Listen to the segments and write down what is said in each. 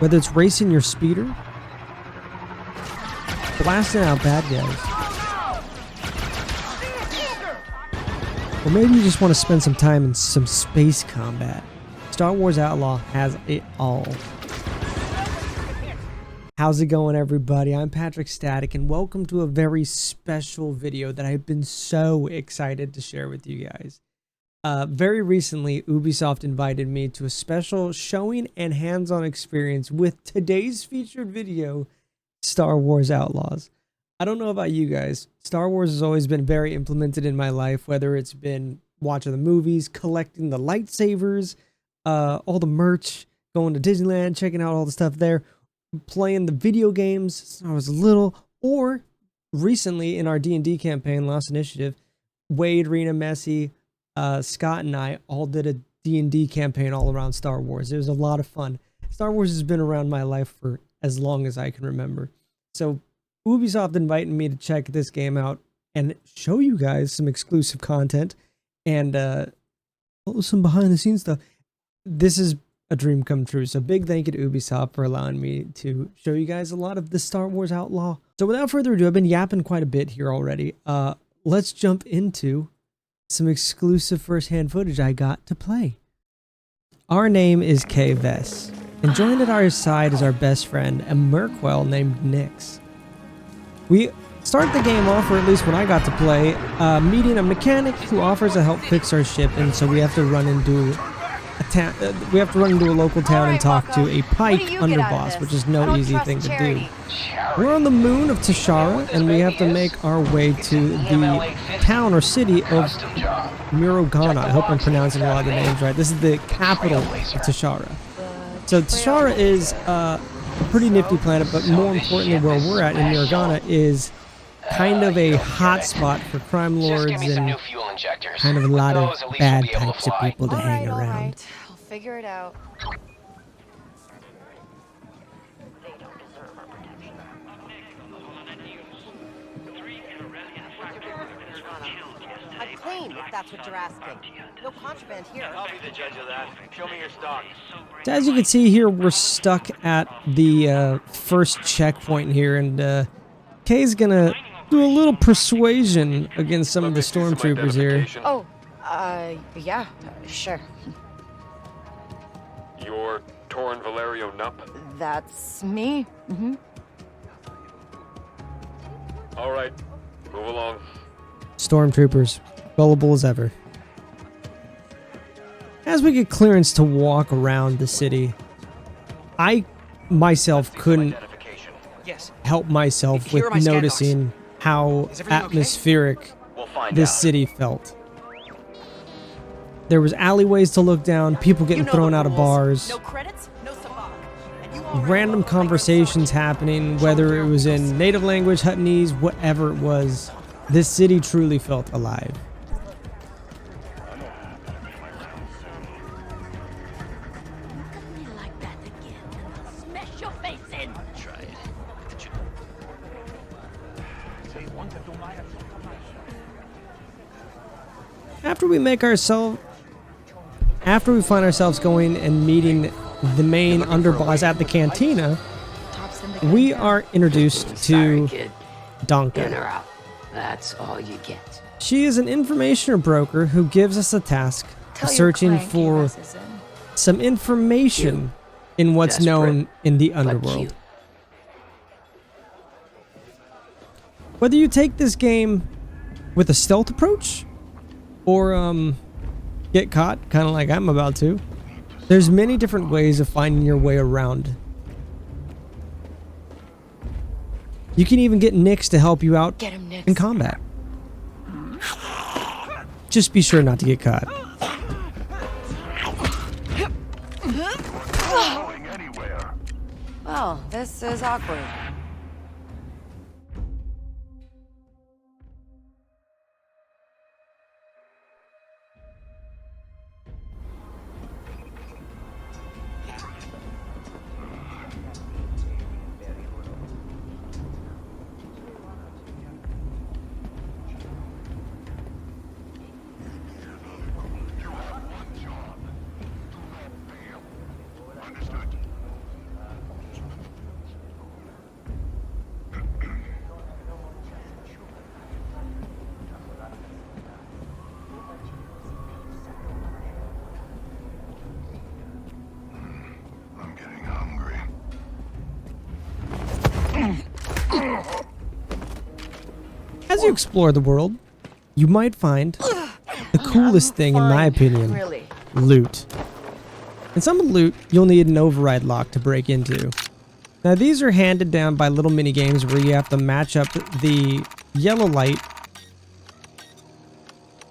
Whether it's racing your speeder, blasting out bad guys, or maybe you just want to spend some time in some space combat, Star Wars Outlaw has it all. How's it going, everybody? I'm PatrckStatic, and welcome to a very special video that I've been so excited to share with you guys. Very recently, Ubisoft invited me to a special showing and hands-on experience with today's featured video, Star Wars Outlaws. I don't know about you guys. Star Wars has always been very implemented in my life, whether it's been watching the movies, collecting the lightsabers, all the merch, going to Disneyland, checking out all the stuff there, playing the video games since I was little, or recently in our D&D campaign, Lost Initiative, Wade, Rena, Messi, Scott and I all did a D&D campaign all around Star Wars. It was a lot of fun. Star Wars has been around my life for as long as I can remember. So Ubisoft invited me to check this game out and show you guys some exclusive content and some behind the scenes stuff. This is a dream come true. So big thank you to Ubisoft for allowing me to show you guys a lot of the Star Wars Outlaw. So without further ado, I've been yapping quite a bit here already. Let's jump into some exclusive first-hand footage I got to play. Our name is Kay Vess, and joined at our side is our best friend, a Merkwell named Nix. We start the game off, or at least when I got to play, meeting a mechanic who offers to help fix our ship, and so we have to run into a local town and talk to a Pike underboss, which is no easy thing to do. We're on the moon of Tashara, and we have to make our way to the town or city of Murogana. I hope I'm pronouncing a lot of the names right. This is the capital of Tashara. So Tashara is a pretty nifty planet, but more importantly, where we're at in Murogana is kind of a hot spot for crime lords and kind of a lot of bad types of people to hang around. Right. I'll figure it out. I'm clean, if that's what you're asking. No contraband here. I'll be the judge of that. Show me your stock. So as you can see here, we're stuck at the first checkpoint here, and Kay's gonna do a little persuasion against some of the stormtroopers here. Oh, yeah, sure. You're Torrin Valerio Nupp? That's me. All right, move along. Stormtroopers, gullible as ever. As we get clearance to walk around the city, I myself couldn't help myself with noticing how atmospheric this city felt. There was alleyways to look down, people getting thrown out of bars, random conversations happening, whether it was in native language, Huttonese, whatever it was. This city truly felt alive. After we find ourselves going and meeting the main underboss at the cantina, we are introduced to Donka. That's all you get. She is an information broker who gives us a task of searching for some information in what's known in the underworld. Whether you take this game with a stealth approach or get caught, kind of like I'm about to, there's many different ways of finding your way around. You can even get Nix to help you out in combat. Just be sure not to get caught. Well, this is awkward. As you explore the world, you might find the coolest thing, in my opinion, Really? loot. And some of the loot, you'll need an override lock to break into. Now, these are handed down by little mini games where you have to match up the yellow light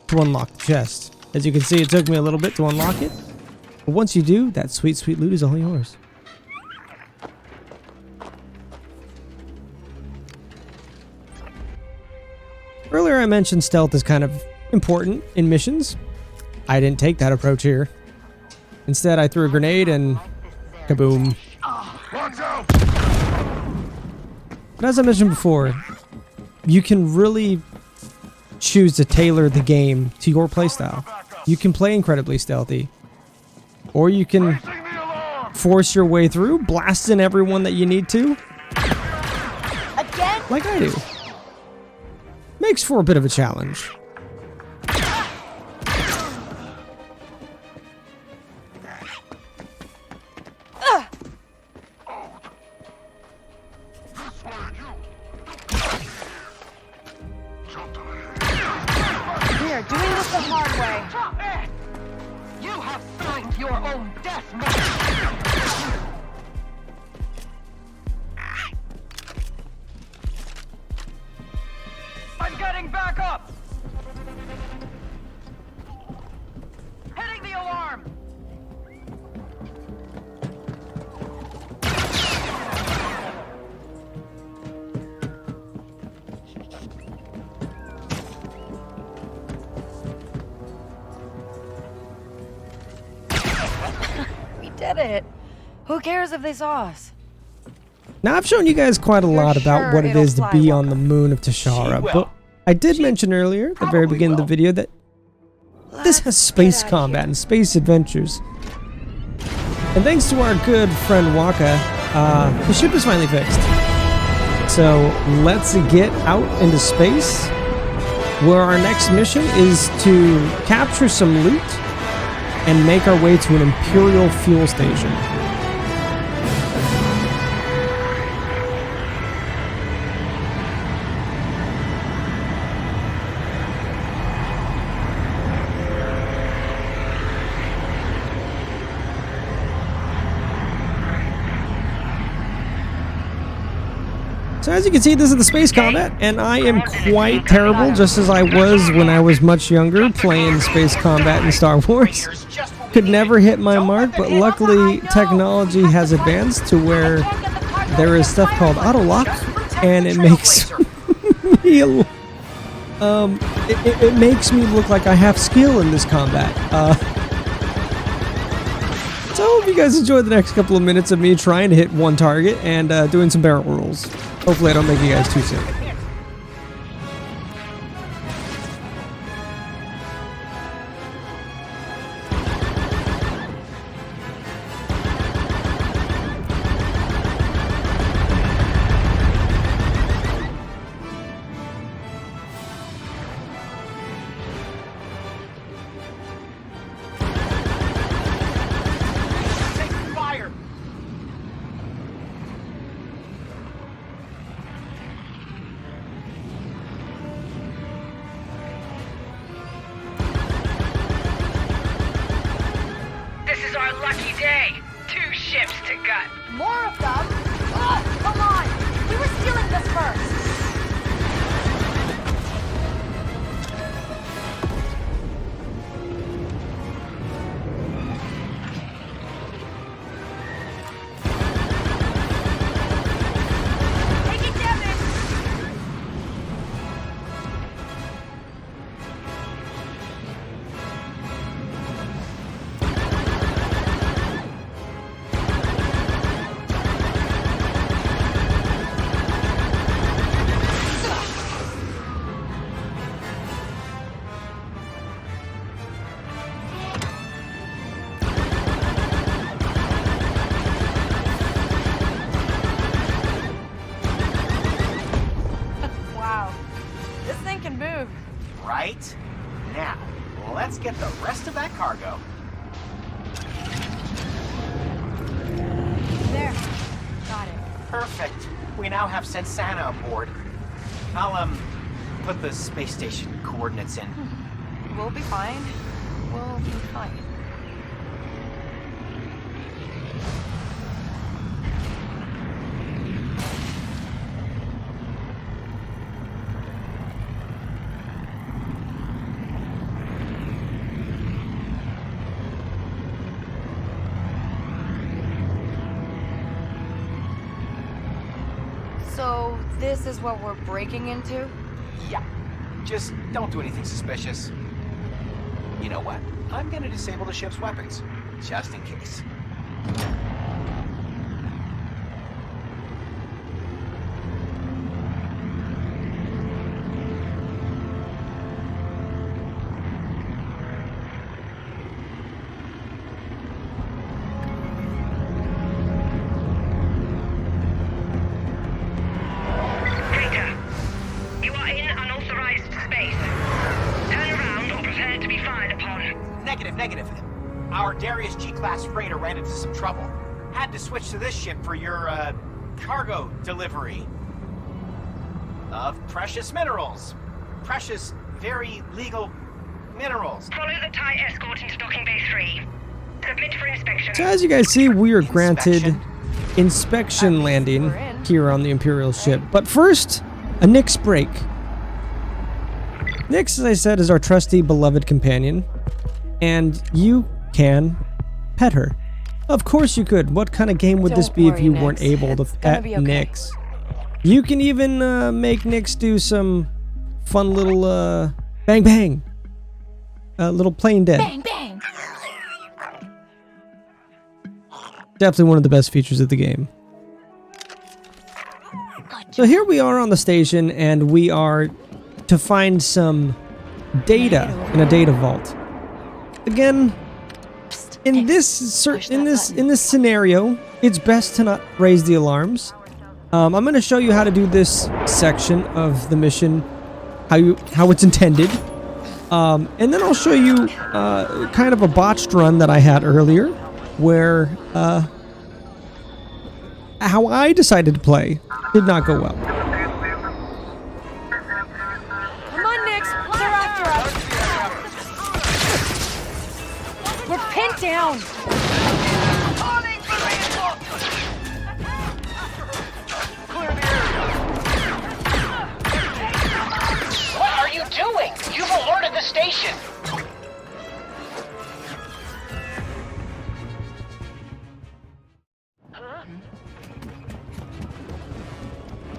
to unlock the chest. As you can see, it took me a little bit to unlock it. But once you do, that sweet, sweet loot is all yours. Earlier I mentioned stealth is kind of important in missions. I didn't take that approach here. Instead, I threw a grenade and kaboom. But as I mentioned before, you can really choose to tailor the game to your playstyle. You can play incredibly stealthy, or you can force your way through, blasting everyone that you need to, Again? like I do. Makes for a bit of a challenge. We are doing this the hard way. Drop it! You have signed your own death match! I'm getting back up! Hitting the alarm! We did it. Who cares if they saw us? Now, I've shown you guys quite a lot about sure what it it'll is to fly be well? on the moon of Tashara, but I did mention earlier, at the very beginning of the video, that this has space get outta combat here. and space adventures. And thanks to our good friend Waka, the ship is finally fixed. So let's get out into space, where our next mission is to capture some loot and make our way to an Imperial fuel station. So as you can see, this is the space combat, and I am quite terrible, just as I was when I was much younger, playing space combat in Star Wars. Could never hit my mark, but luckily technology has advanced to where there is stuff called auto lock, and it makes me it makes me look like I have skill in this combat. So I hope you guys enjoyed the next couple of minutes of me trying to hit one target and doing some barrel rolls. Hopefully I don't make you guys too sick. Take fire! This is our lucky day. 2 ships to gut. More of them? Ugh, come on! We were stealing this first! Taking damage! Wow. This thing can move. Right? Now, let's get the rest of that cargo. There. Got it. Perfect. we now have Sensana aboard. I'll, put the space station coordinates in. We'll be fine. We'll be fine. So, this is what we're breaking into? Yeah. Just don't do anything suspicious. You know what? I'm gonna disable the ship's weapons, just in case. Traitor, you are in unauthorized space. Turn around or prepare to be fired upon. Negative. Our Darius G-class freighter ran into some trouble. Had to switch to this ship for your, cargo delivery. Of precious minerals. Precious, very legal minerals. Follow the TIE escort into docking bay 3. Submit for inspection. So as you guys see, we are granted Inspection. inspection landing here on the Imperial ship. But first, a Nyx break. Nyx, as I said, is our trusty, beloved companion. And you can pet her. Of course you could. What kind of game would this Don't be if worry, you Nyx. weren't able to It's gonna pet be okay. Nyx? You can even make Nyx do some fun little bang bang. Little plain dead. Bang, bang! Definitely one of the best features of the game. So here we are on the station, and we are to find some data in a data vault. Again, in this scenario, it's best to not raise the alarms. I'm going to show you how to do this section of the mission, how it's intended, and then I'll show you kind of a botched run that I had earlier, where how I decided to play did not go well. Come on, Nyx. They're after us. We're pinned down. What are you doing? You've alerted the station.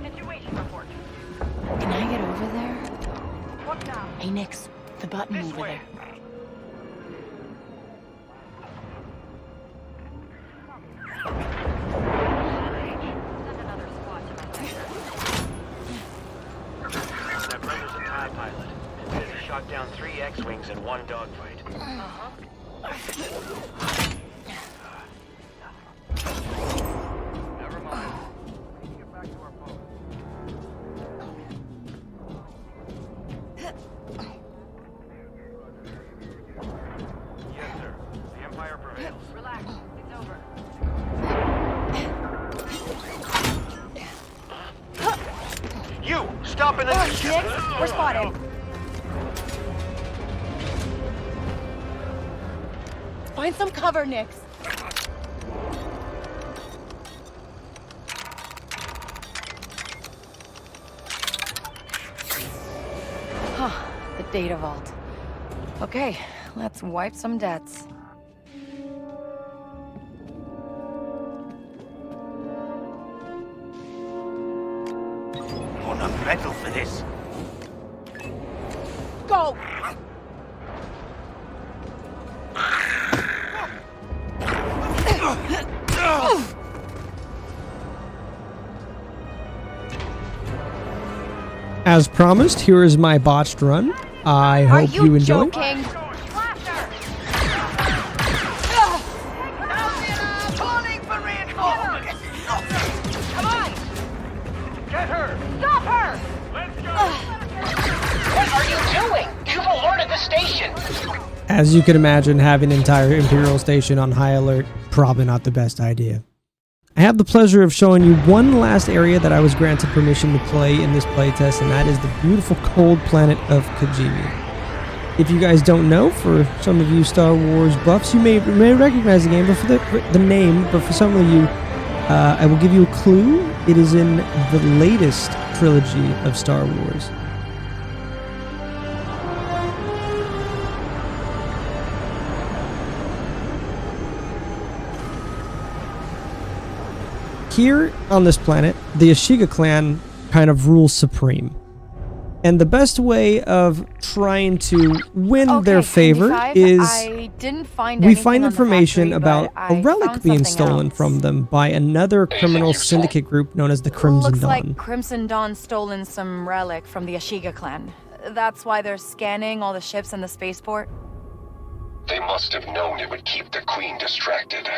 Situation report. Can I get over there? What now? Hey, Nyx, the button This over way. there. Send another squad to my sector. That brother's a TIE pilot. And says he shot down 3 X-Wings in one dogfight. Never mind. We can get back to our boat. Yes, sir. The Empire prevails. Relax. It's over. You! Stop in the Nyx, we're spotted. Find some cover, Nyx. Huh, the data vault. Okay, let's wipe some debts. On a medal for this. Go! As promised, here is my botched run. I Are hope you enjoy. joking? Get her! Stop her! Let's go! What are you doing? You've alerted the station. As you can imagine, having an entire Imperial station on high alert, probably not the best idea. I have the pleasure of showing you one last area that I was granted permission to play in this playtest, and that is the beautiful cold planet of Kijimi. If you guys don't know, for some of you Star Wars buffs, you may recognize the game, but for the name, but for some of you, I will give you a clue. It is in the latest trilogy of Star Wars. Here on this planet, the Ashiga clan kind of rules supreme. And the best way of trying to win their favor is we find information about a relic being stolen from them by another criminal syndicate group known as the Crimson Looks Dawn. like Crimson Dawn stolen some relic from the Ashiga clan. That's why they're scanning all the ships in the spaceport? They must have known it would keep the Queen distracted.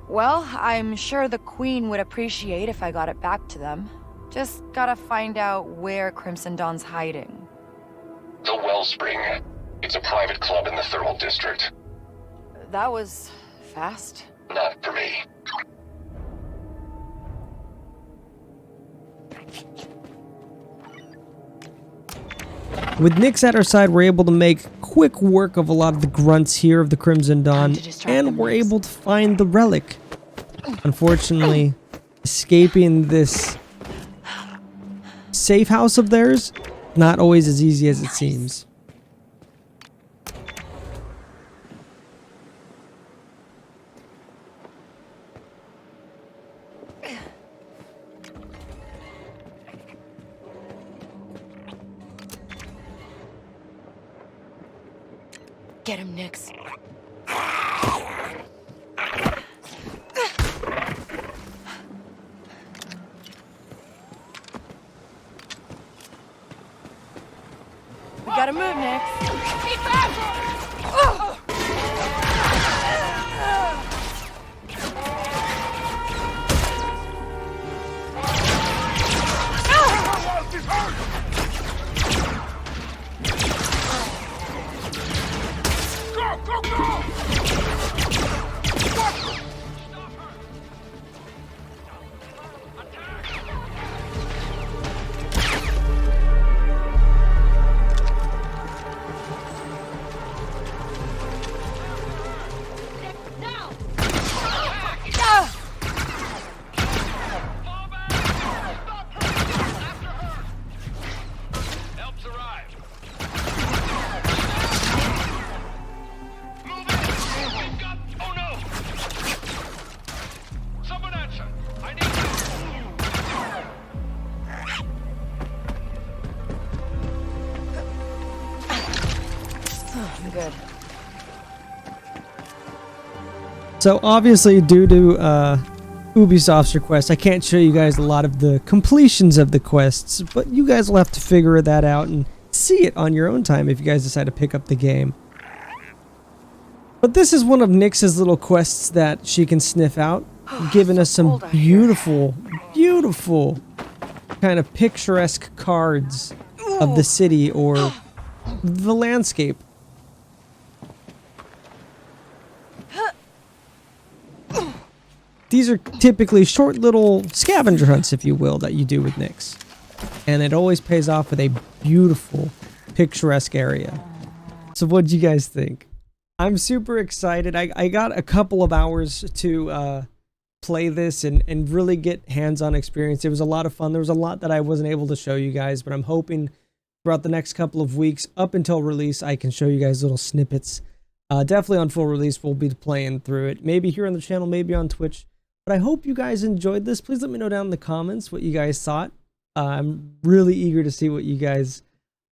Well, I'm sure the Queen would appreciate if I got it back to them. Just gotta find out where Crimson Dawn's hiding. The Wellspring. It's a private club in the Thermal District. That was fast. Not for me. With Nyx at our side, we're able to make quick work of a lot of the grunts here of the Crimson Dawn, and we're able to find the relic. Unfortunately, escaping this safe house of theirs, not always as easy as it seems. Get him, Nyx. We gotta move, Nyx. Good. So obviously, due to Ubisoft's request, I can't show you guys a lot of the completions of the quests, but you guys will have to figure that out and see it on your own time if you guys decide to pick up the game. But this is one of Nyx's little quests that she can sniff out, giving us some beautiful, beautiful kind of picturesque cards of the city or the landscape. These are typically short little scavenger hunts, if you will, that you do with Nyx. And it always pays off with a beautiful, picturesque area. So what'd you guys think? I'm super excited. I got a couple of hours to play this and really get hands-on experience. It was a lot of fun. There was a lot that I wasn't able to show you guys, but I'm hoping throughout the next couple of weeks, up until release, I can show you guys little snippets. Definitely on full release, we'll be playing through it. Maybe here on the channel, maybe on Twitch. But I hope you guys enjoyed this. Please let me know down in the comments what you guys thought. I'm really eager to see what you guys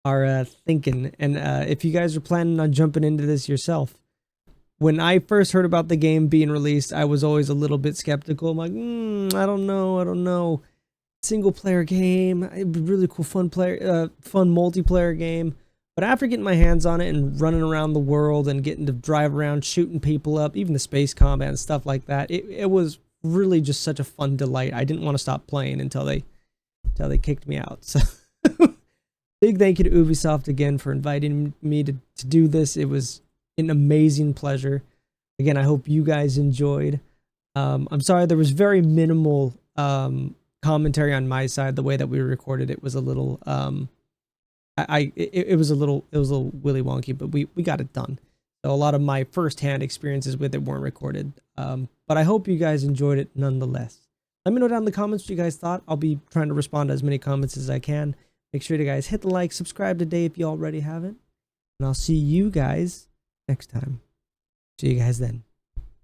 are thinking. And if you guys are planning on jumping into this yourself. When I first heard about the game being released, I was always a little bit skeptical. I'm like, I don't know. Single player game, it'd be really cool, fun multiplayer game. But after getting my hands on it and running around the world and getting to drive around, shooting people up, even the space combat and stuff like that, it was really just such a fun delight. I didn't want to stop playing until they kicked me out. So big thank you to Ubisoft again for inviting me to do this. It was an amazing pleasure. Again, I hope you guys enjoyed. I'm sorry, there was very minimal commentary on my side. The way that we recorded it was a little it was a little willy wonky, but we got it done. So a lot of my firsthand experiences with it weren't recorded. But I hope you guys enjoyed it nonetheless. Let me know down in the comments what you guys thought. I'll be trying to respond to as many comments as I can. Make sure you guys hit the like, subscribe today if you already haven't. And I'll see you guys next time. See you guys then.